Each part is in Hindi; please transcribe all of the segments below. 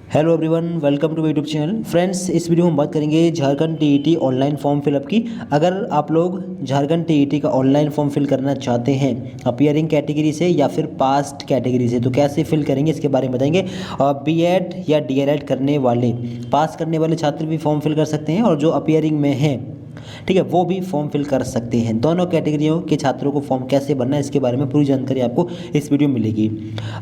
Hello everyone, welcome to YouTube channel. Friends, इस वीडियो में हम बात करेंगे Jharkhand TET online form fill up की। अगर आप लोग झारखंड टीईटी का ऑनलाइन फॉर्म फिल करना चाहते हैं अपीयरिंग कैटेगरी से या फिर पास्ट कैटेगरी से, तो कैसे फिल करेंगे इसके बारे में बताएंगे। बीएड या डीएलएड करने वाले, पास करने वाले छात्र भी फॉर्म फिल कर सकते हैं और जो अपीयरिंग में हैं, ठीक है, वो भी फॉर्म फिल कर सकते हैं। दोनों कैटेगरियों के छात्रों को फॉर्म कैसे भरना है इसके बारे में पूरी जानकारी आपको इस वीडियो में मिलेगी।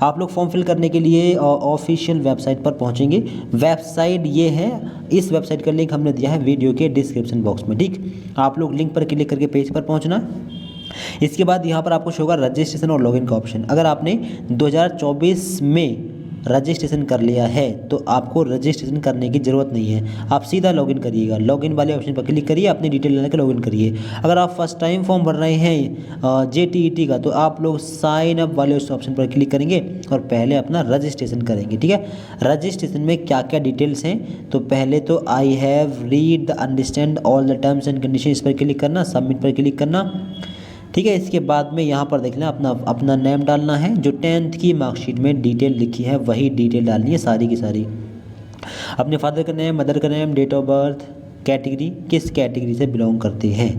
आप लोग फॉर्म फिल करने के लिए ऑफिशियल वेबसाइट पर पहुंचेंगे। वेबसाइट ये है, इस वेबसाइट का लिंक हमने दिया है वीडियो के डिस्क्रिप्शन बॉक्स में। ठीक, आप लोग लिंक पर क्लिक करके पेज पर पहुँचना। इसके बाद यहाँ पर आपको शो होगा रजिस्ट्रेशन और लॉगिन का ऑप्शन। अगर आपने 2024 में रजिस्ट्रेशन कर लिया है तो आपको रजिस्ट्रेशन करने की ज़रूरत नहीं है, आप सीधा लॉगिन करिएगा। लॉगिन वाले ऑप्शन पर क्लिक करिए, अपनी डिटेल लेने के लॉगिन करिए। अगर आप फर्स्ट टाइम फॉर्म भर रहे हैं जेटीईटी का, तो आप लोग साइन अप वाले उस ऑप्शन पर क्लिक करेंगे और पहले अपना रजिस्ट्रेशन करेंगे। ठीक है, रजिस्ट्रेशन में क्या क्या डिटेल्स हैं, तो पहले तो I have read the understand all the terms and condition, इस पर क्लिक करना, सबमिट पर क्लिक करना। ठीक है, इसके बाद में यहाँ पर देखना अपना नेम डालना है, जो 10th की मार्कशीट में डिटेल लिखी है वही डिटेल डालनी है सारी की सारी। अपने फादर का नेम, मदर का name, date of birth, category, किस कैटेगरी से बिलोंग करते हैं।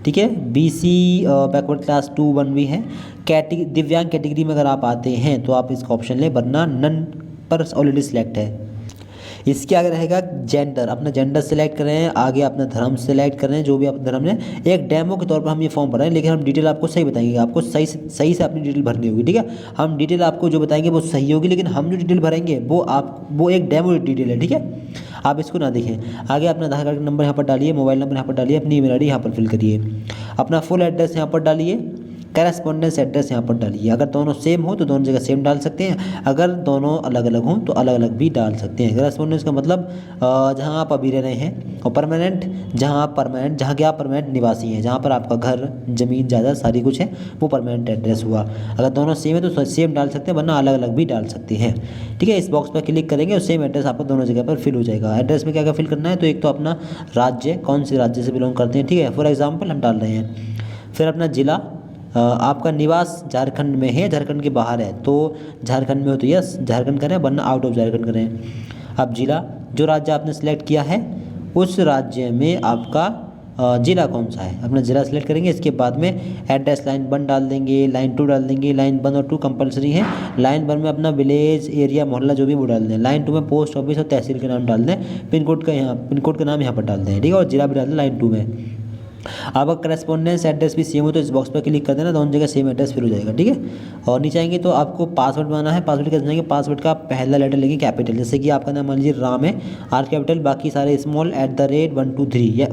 ठीक है, बीसी बैकवर्ड क्लास 2 1 भी है। कैटेगरी दिव्यांग कैटेगरी में अगर आप आते हैं तो आप इसका ऑप्शन लें, वरना नन पर ऑलरेडी सिलेक्ट है। इसके आगे रहेगा जेंडर, अपना जेंडर सेलेक्ट करें, आगे अपना धर्म सेलेक्ट करें, जो भी आप धर्म है। एक डेमो के तौर पर हम ये फॉर्म भर रहे हैं, लेकिन हम डिटेल आपको सही बताएंगे, आपको सही से अपनी डिटेल भरनी होगी। ठीक है, हम डिटेल आपको जो बताएंगे वो सही होगी, लेकिन हम जो डिटेल भरेंगे वो एक डेमो डिटेल है। ठीक है, आप इसको ना देखें। आगे अपना आधार कार्ड नंबर यहाँ पर डालिए, मोबाइल नंबर यहाँ पर डालिए, अपनी ईमेल आईडी यहाँ पर फिल करिए, अपना फुल एड्रेस यहाँ पर डालिए, करेस्पॉन्डेंस एड्रेस यहाँ पर डालिए। अगर दोनों सेम हो तो दोनों जगह सेम डाल सकते हैं, अगर दोनों अलग अलग हों तो अलग अलग भी डाल सकते हैं। करेस्पॉन्डेंस का मतलब जहाँ आप अभी रह रहे हैं, और परमानेंट जहाँ के आप परमानेंट निवासी हैं, जहाँ पर आपका घर, ज़मीन, जायदाद सारी कुछ है, वो परमानेंट एड्रेस हुआ। अगर दोनों सेम है तो सेम डाल सकते हैं, वरना अलग अलग भी डाल सकते हैं। ठीक है, इस बॉक्स पर क्लिक करेंगे और सेम एड्रेस आपको दोनों जगह पर फिल हो जाएगा। एड्रेस में क्या क्या फिल करना है, तो एक तो अपना राज्य, कौन से राज्य से बिलोंग करते हैं। ठीक है, फॉर एग्जाम्पल हम डाल रहे हैं। फिर अपना ज़िला, आपका निवास झारखंड में है, झारखंड के बाहर है तो झारखंड में हो तो यस झारखंड करें, वरना आउट ऑफ झारखंड करें। अब जिला, जो राज्य आपने सेलेक्ट किया है उस राज्य में आपका ज़िला कौन सा है, अपना ज़िला सेलेक्ट करेंगे। इसके बाद में एड्रेस लाइन 1 डाल देंगे, लाइन 2 डाल देंगे। लाइन 1 और 2 कंपलसरी है। लाइन 1 में अपना विलेज, एरिया, मोहल्ला जो भी वो डाल दें। लाइन 2 में पोस्ट ऑफिस और तहसील के नाम डाल दें। पिन कोड का नाम यहाँ पर डाल दें। ठीक है, और जिला भी डाल दें लाइन 2 में। आपका करेस्पॉन्डेंस एड्रेस भी सेम हो तो इस बॉक्स पर क्लिक कर देना, दोनों जगह सेम एड्रेस फिल हो जाएगा। ठीक है, और नीचे आएंगे तो आपको पासवर्ड बनाना है। पासवर्ड कैसे बनाएंगे, पासवर्ड का पहला लेटर लेंगे कैपिटल, जैसे कि आपका नाम मान लीजिए राम है, आर कैपिटल, बाकी सारे स्मॉल, @1 2 3, या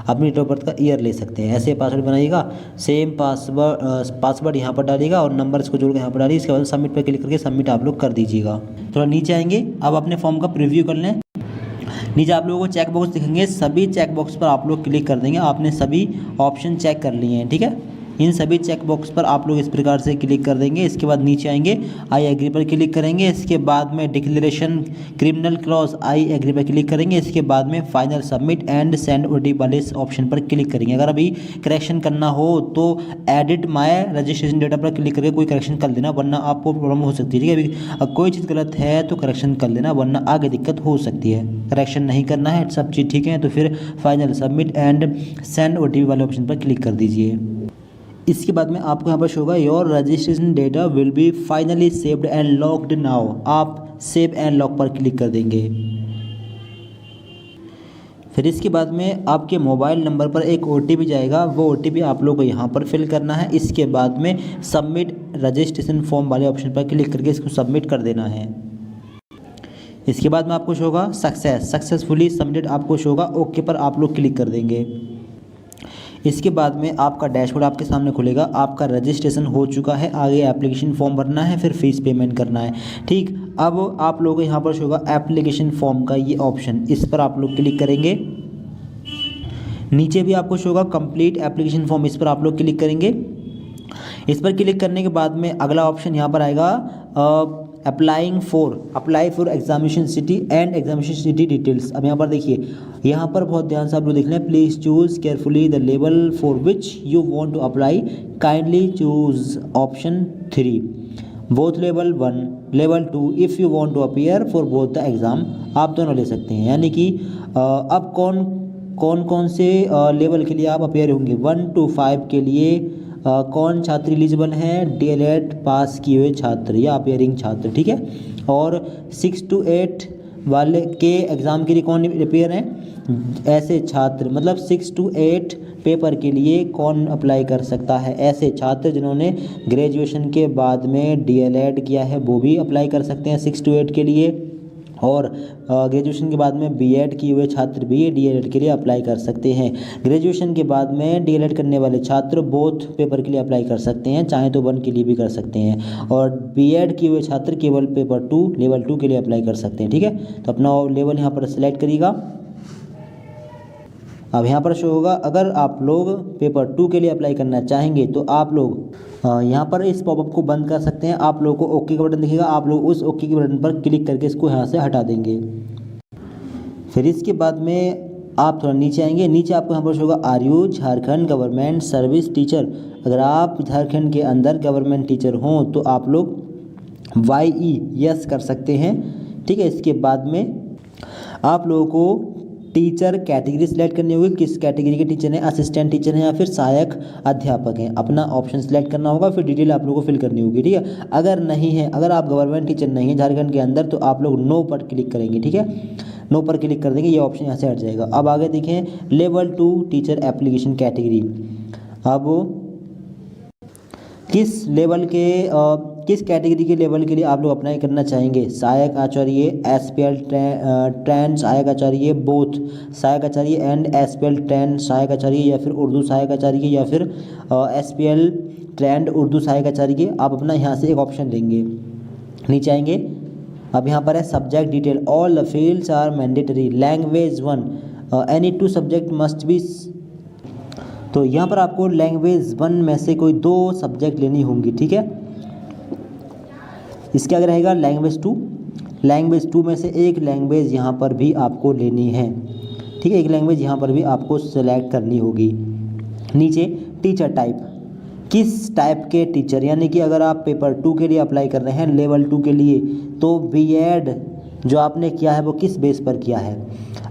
अपनी डेट ऑफ बर्थ का ईयर ले सकते हैं। ऐसे पासवर्ड बनाइएगा। सेम पासवर्ड यहाँ पर डालिएगा और नंबर इसको जोड़ के यहाँ पर डालिए। इसके बाद सबमिट पर क्लिक करके सबमिट आप लोग कर दीजिएगा। थोड़ा नीचे आएंगे, अब अपने फॉर्म का प्रीव्यू कर लें। नीचे आप लोगों को चेक बॉक्स दिखेंगे, सभी चेक बॉक्स पर आप लोग क्लिक कर देंगे। आपने सभी ऑप्शन चेक कर लिए हैं। ठीक है, इन सभी चेक बॉक्स पर आप लोग इस प्रकार से क्लिक कर देंगे। इसके बाद नीचे आएंगे, आई एग्री पर क्लिक करेंगे। इसके बाद में declaration criminal clause, I agree पर क्लिक करेंगे। इसके बाद में final submit and send OTP वाले ऑप्शन पर क्लिक करेंगे। अगर अभी करेक्शन करना हो तो एडिट माय रजिस्ट्रेशन डेटा पर क्लिक करके कोई करेक्शन कर लेना, वरना आपको प्रॉब्लम हो सकती है। ठीक है, अभी कोई चीज़ गलत है तो करेक्शन कर लेना, वरना आगे दिक्कत हो सकती है। करेक्शन नहीं करना है, सब चीज़ ठीक है, तो फिर final submit and send OTP वाले ऑप्शन पर क्लिक कर दीजिए। इसके बाद में आपको यहाँ पर शो होगा your registration data will be finally saved and locked now. आप सेव एंड लॉक पर क्लिक कर देंगे। फिर इसके बाद में आपके मोबाइल नंबर पर एक ओटीपी जाएगा, वो ओटीपी आप लोग को यहाँ पर फिल करना है। इसके बाद में सबमिट रजिस्ट्रेशन फॉर्म वाले ऑप्शन पर क्लिक करके इसको सबमिट कर देना है। इसके बाद में आपको शो होगा सक्सेसफुली सबमिटेड, आपको शो होगा ओके पर आप लोग क्लिक कर देंगे। इसके बाद में आपका डैशबोर्ड आपके सामने खुलेगा, आपका रजिस्ट्रेशन हो चुका है। आगे एप्लीकेशन फॉर्म भरना है, फिर फीस पेमेंट करना है। ठीक, अब आप लोगों को यहाँ पर शो होगा एप्लीकेशन फॉर्म का ये ऑप्शन, इस पर आप लोग क्लिक करेंगे। नीचे भी आपको शो होगा कंप्लीट एप्लीकेशन फॉर्म, इस पर आप लोग क्लिक करेंगे। इस पर क्लिक करने के बाद में अगला ऑप्शन यहाँ पर आएगा apply for examination city and examination city details. अब यहाँ पर देखिए, यहाँ पर बहुत ध्यान से आप लोग देख लें। Please choose carefully the level for which you want to apply, kindly choose option 3, both level 1 level 2 if you want to appear for both the exam, आप दोनों ले सकते हैं। यानी कि अब कौन से लेवल के लिए आप अपीयर होंगे। 1 to 5 के लिए कौन छात्र एलिजिबल हैं, डीएलएड पास किए हुए छात्र या अपीयरिंग छात्र, ठीक है। और 6 to 8 वाले के एग्ज़ाम के लिए कौन अपीयर हैं, ऐसे छात्र, मतलब 6 to 8 पेपर के लिए कौन अप्लाई कर सकता है, ऐसे छात्र जिन्होंने ग्रेजुएशन के बाद में डीएलएड किया है वो भी अप्लाई कर सकते हैं 6 to 8 के लिए। और ग्रेजुएशन के बाद में बीएड किए हुए छात्र भी डीएलएड के लिए अप्लाई कर सकते हैं। ग्रेजुएशन के बाद में डीएलएड करने वाले छात्र बोथ पेपर के लिए अप्लाई कर सकते हैं, चाहे तो 1 के लिए भी कर सकते हैं। और बीएड किए हुए छात्र केवल पेपर 2 लेवल 2 के लिए अप्लाई कर सकते हैं, ठीक है। तो अपना लेवल यहाँ पर सिलेक्ट करिएगा। अब यहाँ पर शो होगा, अगर आप लोग पेपर 2 के लिए अप्लाई करना चाहेंगे तो आप लोग यहाँ पर इस पॉपअप को बंद कर सकते हैं। आप लोगों को ओके का बटन दिखेगा, आप लोग उस ओके के बटन पर क्लिक करके इसको यहाँ से हटा देंगे। फिर इसके बाद में आप थोड़ा नीचे आएंगे, नीचे आपको यहाँ पर शो होगा are you Jharkhand government service teacher. अगर आप झारखंड के अंदर गवर्नमेंट टीचर हों तो आप लोग YE यस कर सकते हैं, ठीक है। इसके बाद में आप लोगों को टीचर कैटेगरी सिलेक्ट करनी होगी, किस कैटेगरी के टीचर हैं, असिस्टेंट टीचर हैं या फिर सहायक अध्यापक हैं, अपना ऑप्शन सिलेक्ट करना होगा। फिर डिटेल आप लोगों को फिल करनी होगी, ठीक है। अगर नहीं है, अगर आप गवर्नमेंट टीचर नहीं है झारखंड के अंदर तो आप लोग नो पर क्लिक करेंगे, ठीक है। नो पर क्लिक कर देंगे, ये ऑप्शन यहाँ से हट जाएगा। अब आगे देखें लेवल 2 टीचर एप्लीकेशन कैटेगरी। अब किस कैटेगरी के लेवल के लिए आप लोग अप्लाई करना चाहेंगे, सहायक आचार्य, SPL ट्रेंड सहायक आचार्य, बोथ सहायक आचार्य एंड SPL ट्रेंड सहायक आचार्य, या फिर उर्दू सहायक आचार्य, या फिर SPL ट्रेंड उर्दू सहायक आचार्य। आप अपना यहाँ से एक ऑप्शन लेंगे, नीचे आएंगे। अब यहाँ पर है subject detail, all the fields are mandatory, language 1 any 2 subject must be. तो यहाँ पर आपको लैंग्वेज 1 में से कोई 2 सब्जेक्ट लेनी होंगी, ठीक है। इसके आगे रहेगा लैंग्वेज 2 में से एक लैंग्वेज यहाँ पर भी आपको लेनी है, ठीक है। एक लैंग्वेज यहाँ पर भी आपको सेलेक्ट करनी होगी। नीचे टीचर टाइप, किस टाइप के टीचर, यानी कि अगर आप पेपर 2 के लिए अप्लाई कर रहे हैं लेवल 2 के लिए तो बीएड जो आपने किया है वो किस बेस पर किया है।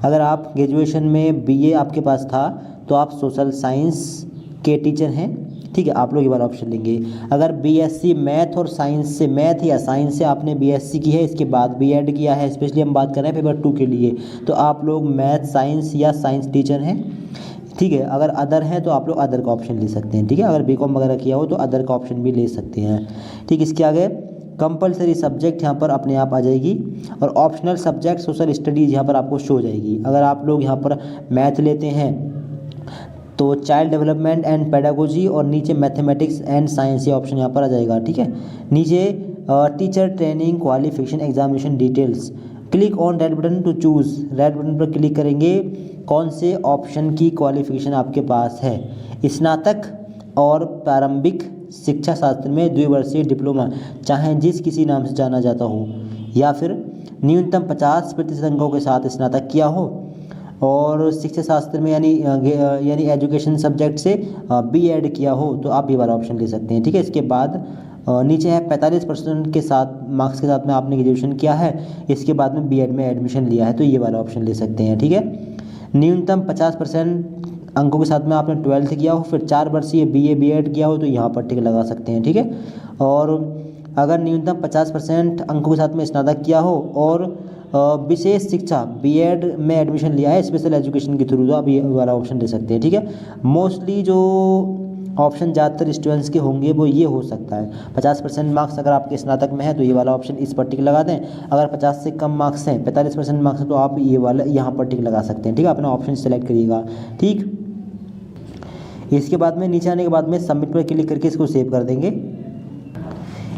अगर आप ग्रेजुएशन में बीए आपके पास था तो आप सोशल साइंस के टीचर हैं, ठीक है, आप लोग ये वाला ऑप्शन लेंगे। अगर बीएससी मैथ और साइंस से, मैथ या साइंस से आपने बीएससी की है, इसके बाद बीएड किया है, स्पेशली हम बात कर रहे हैं पेपर 2 के लिए, तो आप लोग मैथ साइंस या साइंस टीचर हैं, ठीक है। अगर अदर हैं तो आप लोग अदर का ऑप्शन ले सकते हैं, ठीक है। अगर बीकॉम वगैरह किया हो तो अदर का ऑप्शन भी ले सकते हैं, ठीक। इसके आगे कंपलसरी सब्जेक्ट यहाँ पर अपने आप आ जाएगी और ऑप्शनल सब्जेक्ट सोशल स्टडीज़ यहाँ पर आपको शो हो जाएगी। अगर आप लोग यहाँ पर मैथ लेते हैं तो चाइल्ड डेवलपमेंट एंड पेडागोजी, और नीचे मैथमेटिक्स एंड साइंस ये ऑप्शन यहाँ पर आ जाएगा, ठीक है। नीचे teacher training qualification examination details, click on red button to choose, red button पर क्लिक करेंगे, कौन से ऑप्शन की क्वालिफिकेशन आपके पास है, स्नातक और प्रारंभिक शिक्षा शास्त्र में 2 वर्षीय डिप्लोमा, चाहे जिस किसी नाम से जाना जाता हो, या फिर न्यूनतम 50% अंकों के साथ स्नातक किया हो, और शिक्षा शास्त्र में यानी एजुकेशन सब्जेक्ट से बीएड किया हो तो आप ये वाला ऑप्शन ले सकते हैं, ठीक है। इसके बाद नीचे है 45% के साथ मार्क्स के साथ में आपने ग्रेजुएशन किया है, इसके बाद में बीएड में एडमिशन लिया है तो ये वाला ऑप्शन ले सकते हैं, ठीक है। न्यूनतम 50% अंकों के साथ में आपने 12th किया हो, फिर 4 वर्षीय बीएड किया हो तो यहाँ पर टिक लगा सकते हैं, ठीक है। और अगर न्यूनतम 50% अंकों के साथ में स्नातक किया हो और विशेष शिक्षा बीएड में एडमिशन लिया है स्पेशल एजुकेशन के थ्रू, तो आप ये वाला ऑप्शन ले सकते हैं, ठीक है। मोस्टली जो ऑप्शन ज़्यादातर स्टूडेंट्स के होंगे वो ये हो सकता है, 50% मार्क्स अगर आपके स्नातक में है तो ये वाला ऑप्शन इस पर टिक लगा दें। अगर 50 से कम मार्क्स हैं, 45% मार्क्स हैं, तो आप ये वाला यहाँ पर टिक लगा सकते हैं, ठीक है। अपना ऑप्शन सेलेक्ट करिएगा, ठीक। इसके बाद में नीचे आने के बाद में सबमिट पर क्लिक करके इसको सेव कर देंगे।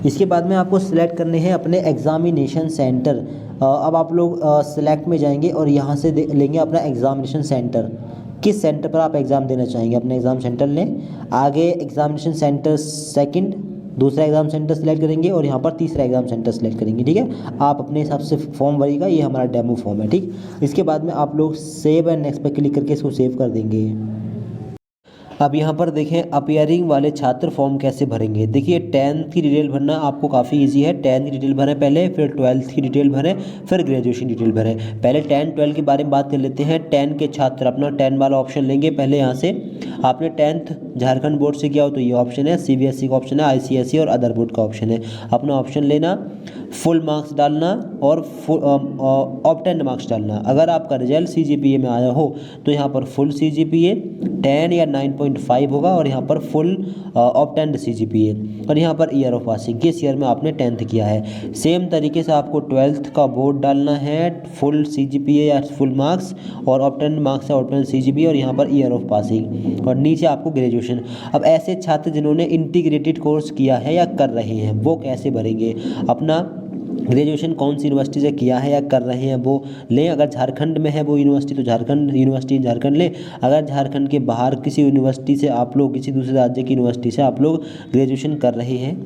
इसके बाद में आपको सिलेक्ट करने हैं अपने एग्ज़ामिनेशन सेंटर। अब आप लोग सिलेक्ट में जाएंगे और यहाँ से लेंगे अपना एग्ज़ामिनेशन सेंटर, किस सेंटर पर आप एग्ज़ाम देना चाहेंगे, अपने एग्ज़ाम सेंटर लें। आगे एग्ज़ामिनेशन सेंटर सेकंड, दूसरा एग्ज़ाम सेंटर सेलेक्ट करेंगे और यहाँ पर तीसरा एग्ज़ाम सेंटर सेलेक्ट करेंगे, ठीक है। आप अपने हिसाब से फॉर्म भरिएगा, ये हमारा डेमो फॉर्म है, ठीक। इसके बाद में आप लोग सेव एंड नेक्स्ट पर क्लिक करके इसको सेव कर देंगे। अब यहाँ पर देखें अपीयरिंग वाले छात्र फॉर्म कैसे भरेंगे। देखिए 10th की डिटेल भरना आपको काफ़ी इजी है। 10th की डिटेल भरें पहले, फिर 12th की डिटेल भरें, फिर ग्रेजुएशन डिटेल भरें। पहले 10 12 के बारे में बात कर लेते हैं। 10 के छात्र अपना 10 वाला ऑप्शन लेंगे। पहले यहाँ से आपने 10th झारखंड बोर्ड से किया हो तो ये ऑप्शन है, CBSE का ऑप्शन है, ICSE और अदर बोर्ड का ऑप्शन है। अपना ऑप्शन लेना, फुल मार्क्स डालना और ऑब्टेन्ड मार्क्स डालना। अगर आपका रिजल्ट CGPA में आया हो तो यहाँ पर फुल CGPA 10 या 9.5 होगा और यहाँ पर फुल ऑब्टेन्ड CGPA और यहाँ पर ईयर ऑफ पासिंग, किस ईयर में आपने 10th किया है। सेम तरीके से आपको 12th का बोर्ड डालना है, फुल CGPA या फुल मार्क्स और ऑब्टेन्ड मार्क्स या ऑब्टेन्ड CGPA और यहाँ पर ईयर ऑफ पासिंग और नीचे आपको ग्रेजुएशन। अब ऐसे छात्र जिन्होंने इंटीग्रेटेड कोर्स किया है या कर रहे हैं वो कैसे भरेंगे। अपना ग्रेजुएशन कौन सी यूनिवर्सिटी से किया है या कर रहे हैं वो लें। अगर झारखंड में है वो यूनिवर्सिटी तो झारखंड यूनिवर्सिटी झारखंड लें। अगर झारखंड के बाहर किसी यूनिवर्सिटी से आप लोग, किसी दूसरे राज्य की यूनिवर्सिटी से आप लोग ग्रेजुएशन कर रहे हैं,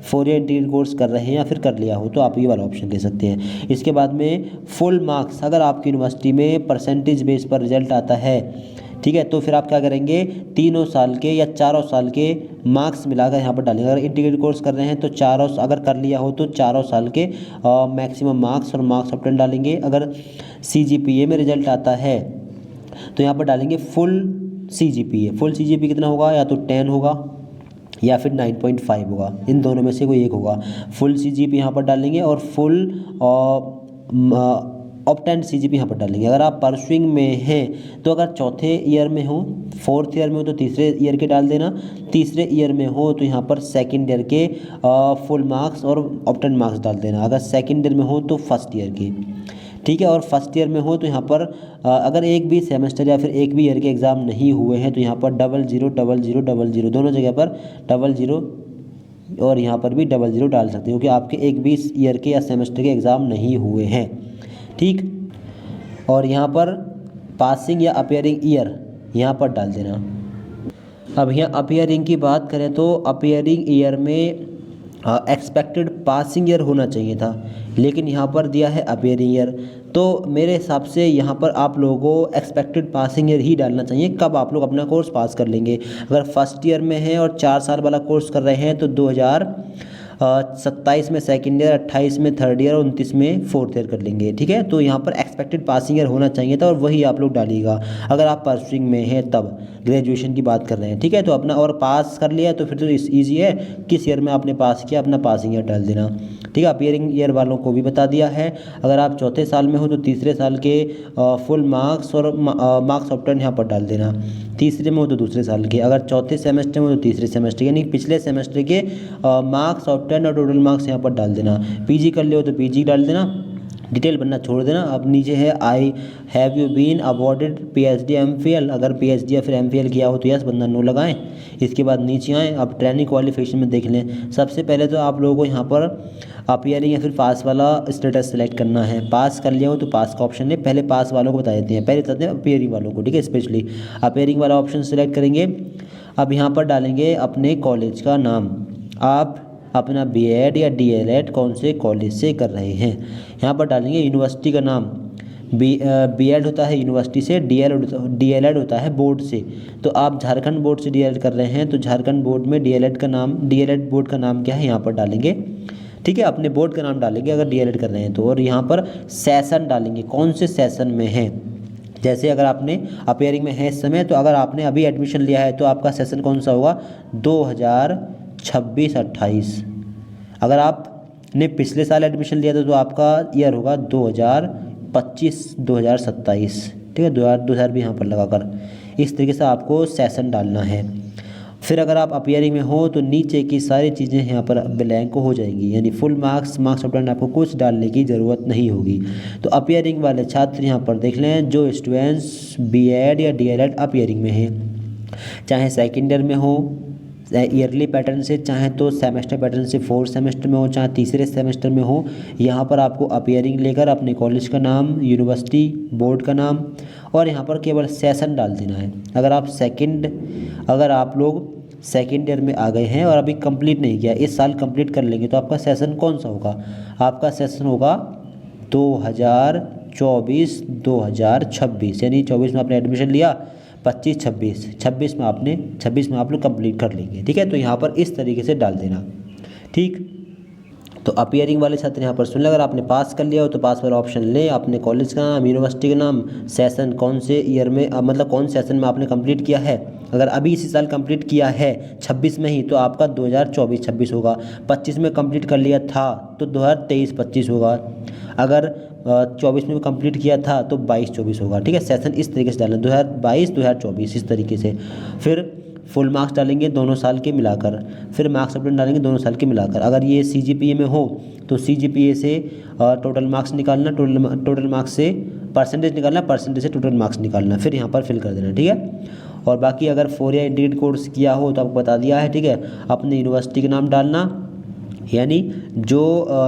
4 ईयर इंटीग्रेटेड कोर्स कर रहे हैं या फिर कर लिया हो तो आप ये वाला ऑप्शन ले सकते हैं। इसके बाद में फुल मार्क्स, अगर आपकी यूनिवर्सिटी में परसेंटेज बेस पर रिजल्ट आता है, ठीक है, तो फिर आप क्या करेंगे, 3 साल के या 4 साल के मार्क्स मिलाकर यहाँ पर डालेंगे। अगर इंटीग्रेटेड कोर्स कर रहे हैं तो 4 अगर कर लिया हो तो 4 साल के मैक्सिमम मार्क्स और मार्क्स ऑब्टेन डालेंगे। अगर CGPA में रिजल्ट आता है तो यहाँ पर डालेंगे फुल CGPA। फुल CGPA कितना होगा, या तो 10 होगा या फिर 9.5 होगा, इन दोनों में से कोई एक होगा। फुल CGPA यहाँ पर डालेंगे और फुल ऑब्टेन्ड CGPA यहाँ पर डालेंगे। अगर आप परसुइंग में हैं तो अगर चौथे ईयर में हो, 4th ईयर में हो तो तीसरे ईयर के डाल देना, तीसरे ईयर में हो तो यहाँ पर सेकंड ईयर के फुल मार्क्स और ऑब्टेन्ड मार्क्स डाल देना। अगर सेकंड ईयर में हो तो फर्स्ट ईयर के, ठीक है। और फर्स्ट ईयर में हो तो यहाँ पर अगर एक भी सेमेस्टर या फिर एक भी ईयर के एग्ज़ाम नहीं हुए हैं तो यहाँ पर 000000 दोनों जगह पर 00 और यहाँ पर भी 00 डाल सकते हो क्योंकि आपके एक भी ईयर के या सेमेस्टर के एग्ज़ाम नहीं हुए हैं, ठीक। और यहाँ पर पासिंग या अपीयरिंग ईयर यहाँ पर डाल देना। अब यहाँ अपीयरिंग की बात करें तो अपीयरिंग ईयर में एक्सपेक्टेड पासिंग ईयर होना चाहिए था, लेकिन यहाँ पर दिया है अपीयरिंग ईयर। तो मेरे हिसाब से यहाँ पर आप लोगों को एक्सपेक्टेड पासिंग ईयर ही डालना चाहिए, कब आप लोग अपना कोर्स पास कर लेंगे। अगर फर्स्ट ईयर में है और 4 साल वाला कोर्स कर रहे हैं तो 2027 में सेकेंड ईयर, 28 में थर्ड ईयर और 29 में फोर्थ ईयर कर लेंगे, ठीक है। तो यहाँ पर एक्सपेक्टेड पासिंग ईयर होना चाहिए था और वही आप लोग डालिएगा अगर आप परसुइंग में हैं तब, ग्रेजुएशन की बात कर रहे हैं, ठीक है। तो अपना और पास कर लिया तो फिर तो ईजी है, किस ईयर में आपने पास किया अपना पासिंग ईयर डाल देना, ठीक है। अपीयरिंग ईयर वालों को भी बता दिया है। अगर आप चौथे साल में हो तो तीसरे साल के फुल मार्क्स और मार्क्स ऑब्टेन यहाँ पर डाल देना, तीसरे में हो तो दूसरे साल के, अगर चौथे सेमेस्टर में हो तो तीसरे सेमेस्टर यानी पिछले सेमेस्टर के मार्क्स ऑब्टेन और टोटल मार्क्स यहाँ पर डाल देना। PG कर ले हो तो PG डाल देना, डिटेल बनना छोड़ देना। अब नीचे है I have you been awarded PhD MPhil, अगर PhD या फिर MPhil किया हो तो यस बनना, नो लगाएं। इसके बाद नीचे आएँ, अब ट्रेनिंग क्वालिफिकेशन में देख लें। सबसे पहले तो आप लोगों को यहाँ पर अपीयरिंग या फिर पास वाला स्टेटस सेलेक्ट करना है। पास कर लिया हो तो पास का ऑप्शन है, पहले पास वालों को बता देते हैं, पहले बताते हैं अपीयरिंग वालों को, ठीक है। स्पेशली अपीयरिंग वाला ऑप्शन सेलेक्ट करेंगे। अब यहाँ पर डालेंगे अपने कॉलेज का नाम, आप अपना B.Ed या DLED कौन से कॉलेज से कर रहे हैं, यहाँ पर डालेंगे यूनिवर्सिटी का नाम। B.Ed होता है यूनिवर्सिटी से, DLED होता है बोर्ड से। तो आप झारखंड बोर्ड से DLED कर रहे हैं तो झारखंड बोर्ड में DLED का नाम, DLED बोर्ड का नाम क्या है यहाँ पर डालेंगे, ठीक है। अपने बोर्ड का नाम डालेंगे अगर DLED कर रहे हैं तो। और यहाँ पर सेशन डालेंगे, कौन से सेशन में हैं। जैसे अगर आपने अपीयरिंग में है इस समय तो अगर आपने अभी एडमिशन लिया है तो आपका सेशन कौन सा होगा, 2026-28। अगर आपने पिछले साल एडमिशन लिया था तो आपका ईयर होगा 2025-2027, ठीक है। 2000 भी यहाँ पर लगाकर इस तरीके से आपको सेशन डालना है। फिर अगर आप अपीयरिंग में हो तो नीचे की सारी चीज़ें यहाँ पर ब्लैंक हो जाएंगी, यानी फुल मार्क्स ऑब्टेन आपको कुछ डालने की ज़रूरत नहीं होगी। तो अपीयरिंग वाले छात्र यहाँ पर देख लें, जो स्टूडेंट्स B.Ed या DLED अपीयरिंग में हैं, चाहे सेकेंड ईयर में हो ईयरली पैटर्न से, चाहे तो सेमेस्टर पैटर्न से 4th सेमेस्टर में हो, चाहे तीसरे सेमेस्टर में हो, यहाँ पर आपको अपीयरिंग लेकर अपने कॉलेज का नाम, यूनिवर्सिटी बोर्ड का नाम और यहाँ पर केवल सेशन डाल देना है। अगर आप लोग सेकेंड ईयर में आ गए हैं और अभी कंप्लीट नहीं किया, इस साल कंप्लीट कर लेंगे तो आपका सेशन कौन सा होगा, आपका सेशन होगा 2024-2026, यानी 24 में आपने एडमिशन लिया, 25 26 में आपने 26 में आप लोग कंप्लीट कर लेंगे। ठीक है, तो यहाँ पर इस तरीके से डाल देना। ठीक, तो अपीयरिंग वाले छात्र यहाँ पर सुन लें, अगर आपने पास कर लिया हो तो पास वाला ऑप्शन लें, अपने कॉलेज का नाम, यूनिवर्सिटी का नाम, सेशन कौन से ईयर में मतलब कौन सेशन में आपने कंप्लीट किया है। अगर अभी इसी साल कंप्लीट किया है 26 में ही तो आपका 2024-26 होगा। 25 में कंप्लीट कर लिया था तो 2023-25 होगा। अगर 24 में कंप्लीट किया था तो 22-24 होगा। ठीक है, सेशन इस तरीके से डालना 2022-2024 इस तरीके से। फिर फुल मार्क्स डालेंगे दोनों साल के मिलाकर, फिर मार्क्स अपडेट डालेंगे दोनों साल के मिलाकर। अगर ये CGPA में हो तो CGPA से टोटल मार्क्स निकालना, टोटल मार्क्स से परसेंटेज निकालना, परसेंटेज से टोटल मार्क्स निकालना, फिर यहाँ पर फिल कर देना। ठीक है, और बाकी अगर 4 या इंटीग्रेटेड कोर्स किया हो तो आपको बता दिया है। ठीक है, अपने यूनिवर्सिटी का नाम डालना, यानी जो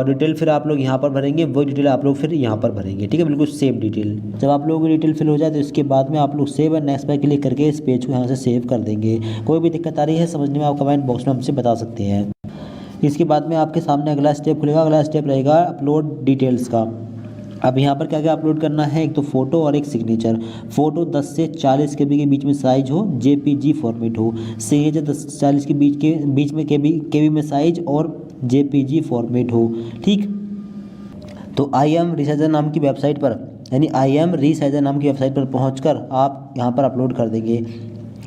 डिटेल फिर आप लोग यहाँ पर भरेंगे वही डिटेल आप लोग फिर यहाँ पर भरेंगे। ठीक है, बिल्कुल सेम डिटेल। जब आप लोगों की डिटेल फिल हो जाए तो इसके बाद में आप लोग सेव एंड नेक्स्ट पर क्लिक करके इस पेज को यहाँ से सेव कर देंगे। कोई भी दिक्कत आ रही है समझने में आप कमेंट बॉक्स में हमसे बता सकते हैं। इसके बाद में आपके सामने अगला स्टेप खुलेगा। अगला स्टेप रहेगा अपलोड डिटेल्स का। अब यहाँ पर क्या क्या अपलोड करना है, एक तो फ़ोटो और एक सिग्नेचर। फ़ोटो 10 से 40 KB के बीच में साइज हो, JPG फॉर्मेट हो। सिग्नेचर 10 से 40 के बीच में KB में साइज और JPG फॉर्मेट हो। ठीक, तो IM रिसाइजर नाम की वेबसाइट पर, यानी IM रिसाइजर नाम की वेबसाइट पर पहुंचकर आप यहाँ पर अपलोड कर देंगे।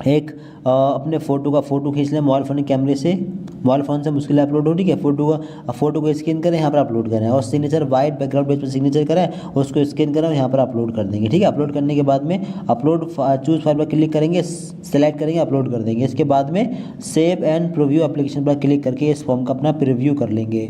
एक अपने फ़ोटो का फ़ोटो खींच लें मोबाइल फ़ोन कैमरे से, मोबाइल फ़ोन से मुश्किल अपलोड हो। ठीक है, फ़ोटो को स्कैन करें, यहाँ पर अपलोड करें, और सिग्नेचर वाइट बैकग्राउंड पेज पर सिग्नेचर करें, उसको स्कैन करें और यहाँ पर अपलोड कर देंगे। ठीक है, अपलोड करने के बाद में अपलोड चूज़ फाइल पर क्लिक करेंगे, सेलेक्ट करेंगे, अपलोड कर देंगे। इसके बाद में सेव एंड प्रीव्यू एप्लीकेशन पर क्लिक करके इस फॉर्म का अपना प्रीव्यू कर लेंगे।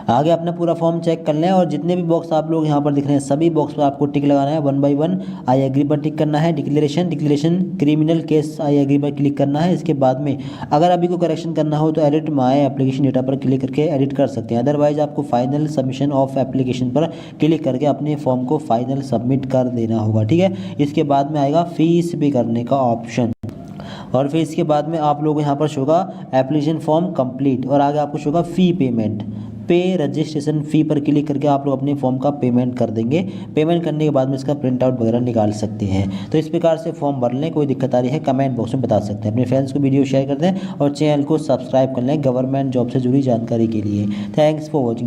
आगे अपना पूरा फॉर्म चेक कर लें और जितने भी बॉक्स आप लोग यहाँ पर दिख रहे हैं सभी बॉक्स पर आपको टिक लगाना है 1 बाय 1। आई एग्री पर टिक करना है। Declaration criminal case I agree पर क्लिक करना है। इसके बाद में अगर अभी को करेक्शन करना हो तो एडिट माय एप्लीकेशन डेटा पर क्लिक करके एडिट कर सकते हैं। अदरवाइज आपको फाइनल सबमिशन ऑफ एप्लीकेशन पर क्लिक करके अपने फॉर्म को फाइनल सबमिट कर देना होगा। ठीक है, इसके बाद में आएगा फीस पे करने का ऑप्शन, और फिर इसके बाद में आप लोग यहाँ पर शो होगा एप्लीकेशन फॉर्म कंप्लीट, और आगे आपको शो होगा फ़ी पेमेंट। पे रजिस्ट्रेशन फ़ी पर क्लिक करके आप लोग अपने फॉर्म का पेमेंट कर देंगे। पेमेंट करने के बाद में इसका प्रिंट आउट वगैरह निकाल सकते हैं। तो इस प्रकार से फॉर्म भर लें। कोई दिक्कत आ रही है कमेंट बॉक्स में बता सकते हैं। अपने फ्रेंड्स को वीडियो शेयर कर दें और चैनल को सब्सक्राइब कर लें गवर्नमेंट जॉब से जुड़ी जानकारी के लिए। Thanks for watching.